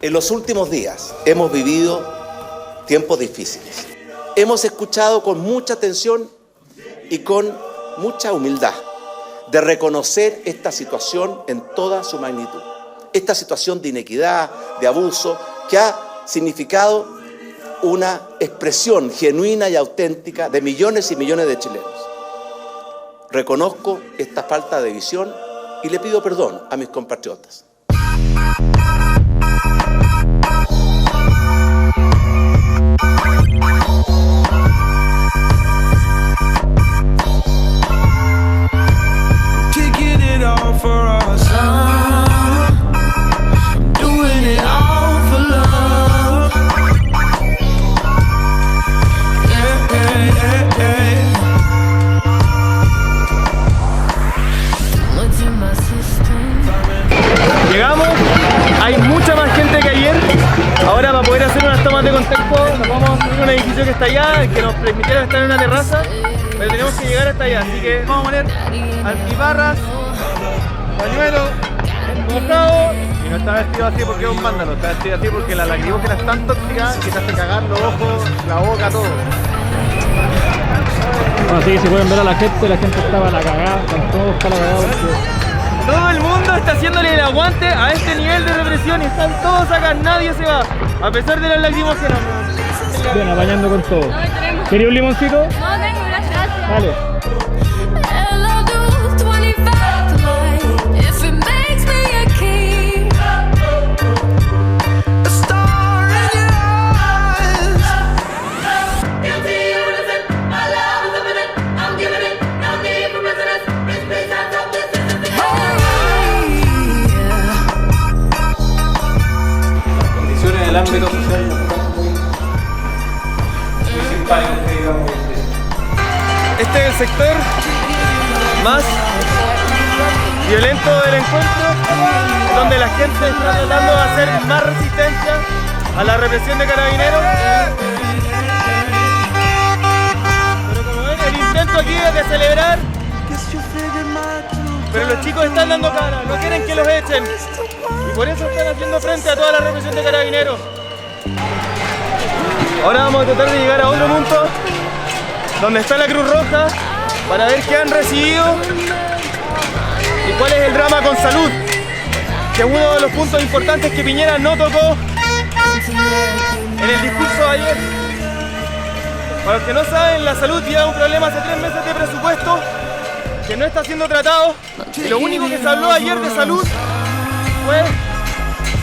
En los últimos días hemos vivido tiempos difíciles. Hemos escuchado con mucha atención y con mucha humildad de reconocer esta situación en toda su magnitud. Esta situación de inequidad, de abuso, que ha significado una expresión genuina y auténtica de millones y millones de chilenos. Reconozco esta falta de visión y le pido perdón a mis compatriotas. Llegamos, hay mucha más gente que ayer. Ahora, para poder hacer unas tomas de contexto, nos vamos a subir a un edificio que está allá, que nos permitieron estar en una terraza, pero tenemos que llegar hasta allá, así que vamos a poner antibarras, pañuelo, mojado. Y no está vestido así porque es un vándalo, está vestido así porque la lacrimógena es tan tóxica que te hace cagar los ojos, la boca, todo. Bueno, sí, si pueden ver a la gente estaba a la cagada, con todos para la cagada. Todo el mundo está haciéndole el aguante a este nivel de represión y están todos acá, nadie se va, a pesar de las lacrimógenas. Bien, apañando con todo. ¿Quería un limoncito? No tengo, gracias. Dale. El ámbito social no está muy simpático, digamos. Este es el sector más violento del encuentro, donde la gente está tratando de hacer más resistencia a la represión de Carabineros. Pero como ven, el intento aquí es de celebrar, pero los chicos están dando cara, no quieren que los echen. Y por eso están haciendo frente a toda la represión de Carabineros. Ahora vamos a tratar de llegar a otro punto donde está la Cruz Roja para ver qué han recibido y cuál es el drama con salud, que es uno de los puntos importantes que Piñera no tocó en el discurso de ayer. Para los que no saben, la salud lleva un problema hace 3 meses de presupuesto que no está siendo tratado, y lo único que se habló ayer de salud fue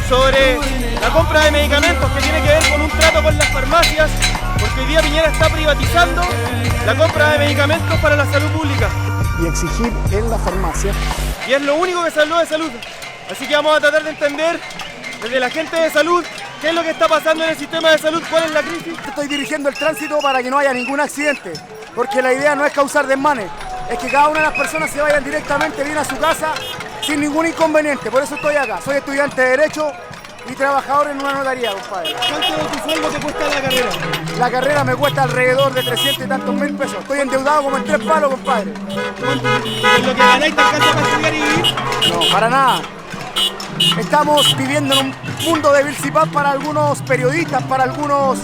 sobre la compra de medicamentos, que tiene que ver con un trato con las farmacias, porque hoy día Piñera está privatizando la compra de medicamentos para la salud pública. Y exigir en la farmacia. Y es lo único que se habló de salud. Así que vamos a tratar de entender desde la gente de salud qué es lo que está pasando en el sistema de salud, cuál es la crisis. Estoy dirigiendo el tránsito para que no haya ningún accidente, porque la idea no es causar desmanes, es que cada una de las personas se vayan directamente bien a su casa sin ningún inconveniente. Por eso estoy acá. Soy estudiante de Derecho y trabajador en una notaría, compadre. ¿Cuánto de tu sueldo te cuesta la carrera? La carrera me cuesta alrededor de 300 y tantos mil pesos. Estoy endeudado como en 3 palos, compadre. ¿Es lo que ganáis te alcanza para estudiar y vivir? No, para nada. Estamos viviendo en un mundo de vilcipaz para algunos periodistas, para algunos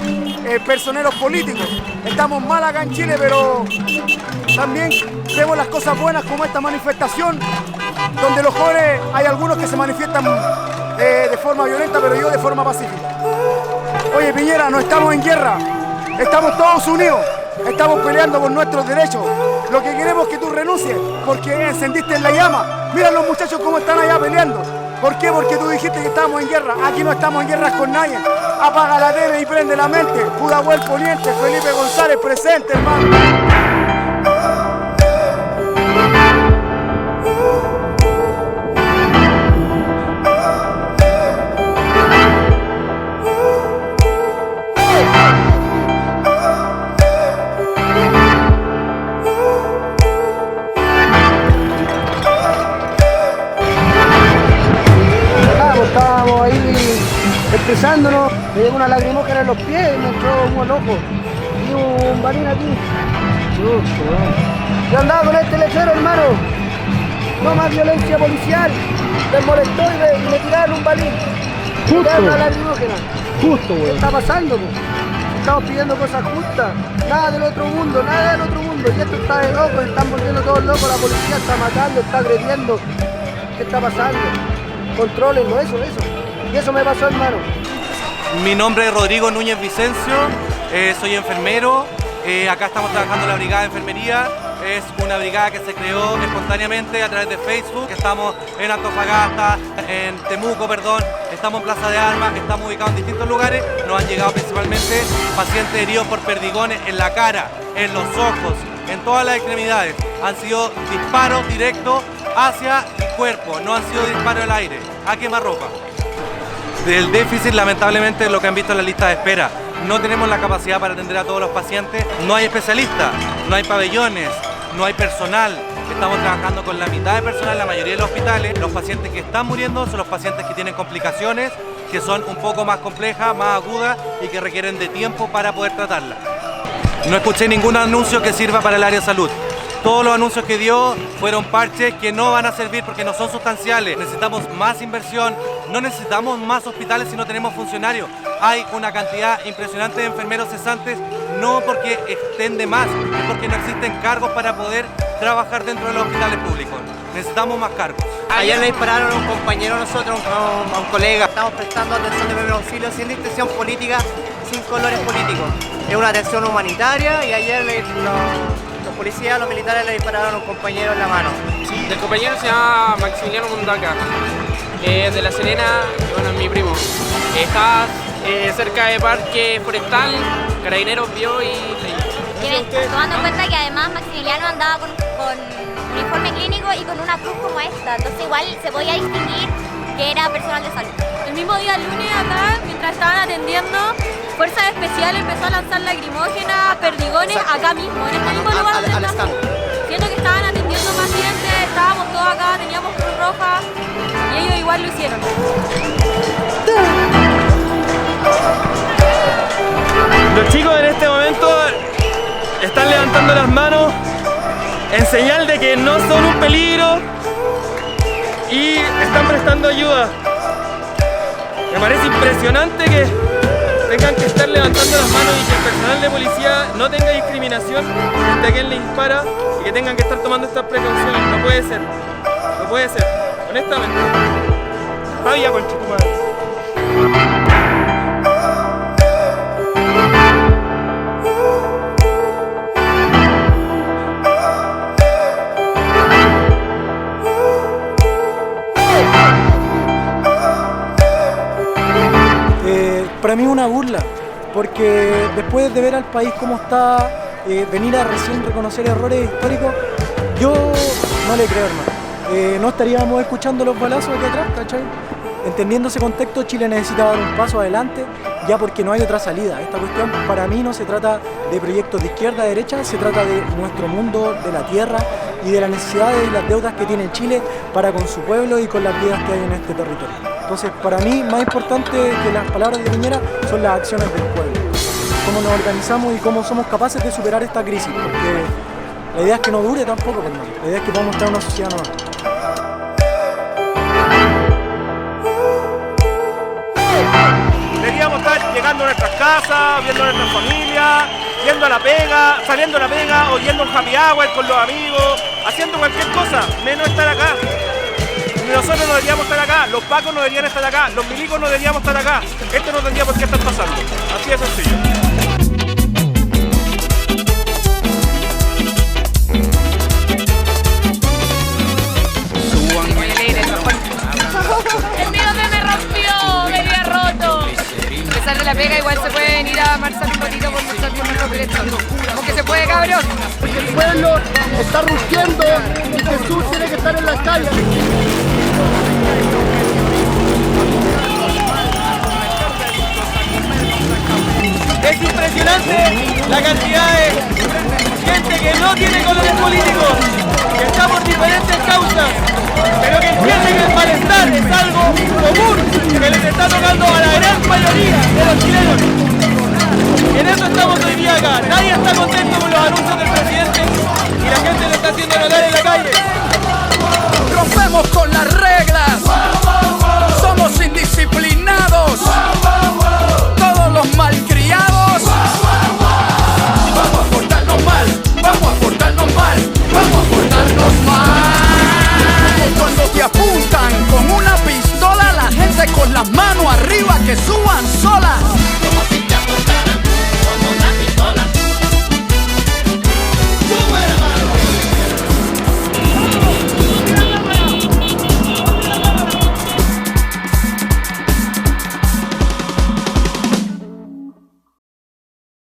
personeros políticos. Estamos mal acá en Chile, pero también vemos las cosas buenas como esta manifestación, donde los jóvenes, hay algunos que se manifiestan de forma violenta, pero yo de forma pacífica. Oye, Piñera, no estamos en guerra, estamos todos unidos, estamos peleando por nuestros derechos. Lo que queremos es que tú renuncies, porque encendiste la llama. Mira los muchachos cómo están allá peleando. ¿Por qué? Porque tú dijiste que estábamos en guerra. Aquí no estamos en guerra con nadie. Apaga la tele y prende la mente. Pudahuel Poniente, Felipe González presente, hermano. Estábamos ahí expresándonos, me llegó una lagrimógena en los pies y me entró un ojo y un balín aquí. Yo andaba con este lechero, hermano. No más violencia policial. Me molestó y me tiraron un balín. Justo. La lacrimógena. Justo, ¿Qué weón. está pasando? Estamos pidiendo cosas justas, nada del otro mundo, nada del otro mundo. Y esto está de locos, están volviendo todos locos, la policía está matando, está agrediendo. ¿Qué está pasando? Contrólenlo, eso. Y eso me pasó, hermano. Mi nombre es Rodrigo Núñez Vicencio, soy enfermero. Acá estamos trabajando en la brigada de enfermería. Es una brigada que se creó espontáneamente a través de Facebook. Estamos en Antofagasta, en Temuco, estamos en Plaza de Armas, estamos ubicados en distintos lugares. Nos han llegado principalmente pacientes heridos por perdigones en la cara, en los ojos, en todas las extremidades. Han sido disparos directos hacia el cuerpo, no han sido disparos al aire, a quemarropa. Del déficit, lamentablemente, lo que han visto en la lista de espera. No tenemos la capacidad para atender a todos los pacientes, no hay especialistas, no hay pabellones, no hay personal. Estamos trabajando con la mitad de personal en la mayoría de los hospitales. Los pacientes que están muriendo son los pacientes que tienen complicaciones, que son un poco más complejas, más agudas y que requieren de tiempo para poder tratarlas. No escuché ningún anuncio que sirva para el área de salud. Todos los anuncios que dio fueron parches que no van a servir porque no son sustanciales. Necesitamos más inversión, no necesitamos más hospitales si no tenemos funcionarios. Hay una cantidad impresionante de enfermeros cesantes, no porque estén de más, es porque no existen cargos para poder trabajar dentro de los hospitales públicos. Necesitamos más cargos. Ayer le dispararon a un compañero de nosotros, a un colega. Estamos prestando atención de primer auxilio sin distinción política, sin colores políticos. Es una atención humanitaria y ayer los policías, los militares le dispararon a un compañero en la mano. El compañero se llama Maximiliano Mundaca, de La Serena, y bueno, es mi primo. Está cerca de Parque Forestal, Carabineros vio y... Tomando en cuenta que además Maximiliano andaba con uniforme clínico y con una cruz como esta, entonces igual se podía distinguir que era personal de salud. El mismo día lunes acá, mientras estaban atendiendo, Fuerzas Especiales empezó a lanzar lacrimógenas, perdigones, acá mismo, en este mismo lugar donde estamos. Siento que estaban atendiendo pacientes, estábamos todos acá, teníamos Cruz Roja y ellos igual lo hicieron. Los chicos en este momento están levantando las manos en señal de que no son un peligro y están prestando ayuda. Me parece impresionante que tengan que estar levantando las manos y que el personal de policía no tenga discriminación frente a quien le dispara y que tengan que estar tomando estas precauciones. No puede ser, honestamente. Vaya con Chucumadre. Para mí es una burla, porque después de ver al país como está, venir a recién reconocer errores históricos, yo no le creo, hermano. No estaríamos escuchando los balazos aquí atrás, ¿cachai? Entendiendo ese contexto, Chile necesita dar un paso adelante, ya porque no hay otra salida. Esta cuestión para mí no se trata de proyectos de izquierda a derecha, se trata de nuestro mundo, de la tierra y de las necesidades y las deudas que tiene Chile para con su pueblo y con las vidas que hay en este territorio. Entonces, para mí, más importante que las palabras de Piñera son las acciones del pueblo. Cómo nos organizamos y cómo somos capaces de superar esta crisis, porque la idea es que no dure tampoco, hermano. La idea es que podamos tener una sociedad nueva. Deberíamos estar llegando a nuestras casas, viendo a nuestras familias, yendo a la pega, saliendo a la pega o yendo a un happy hour con los amigos, haciendo cualquier cosa, menos estar acá. Nosotros no deberíamos estar acá, los pacos no deberían estar acá, los milicos no deberíamos estar acá. Esto no tendría por qué estar pasando. Así de sencillo. El mío se me rompió, me había roto. A pesar de la pega igual se puede venir a marchar un poquito por luchar por nuestros derechos. Como que se puede, cabrón. Porque el pueblo está rugiendo y Jesús tiene que estar en las calles. Es impresionante la cantidad de gente que no tiene colores políticos, que está por diferentes causas, pero que entiende que el malestar es algo común, que les está tocando a la gran mayoría de los chilenos. En eso estamos hoy día acá. Nadie está contento con los anuncios del presidente y la gente lo está haciendo notar en la calle. Rompemos con las reglas.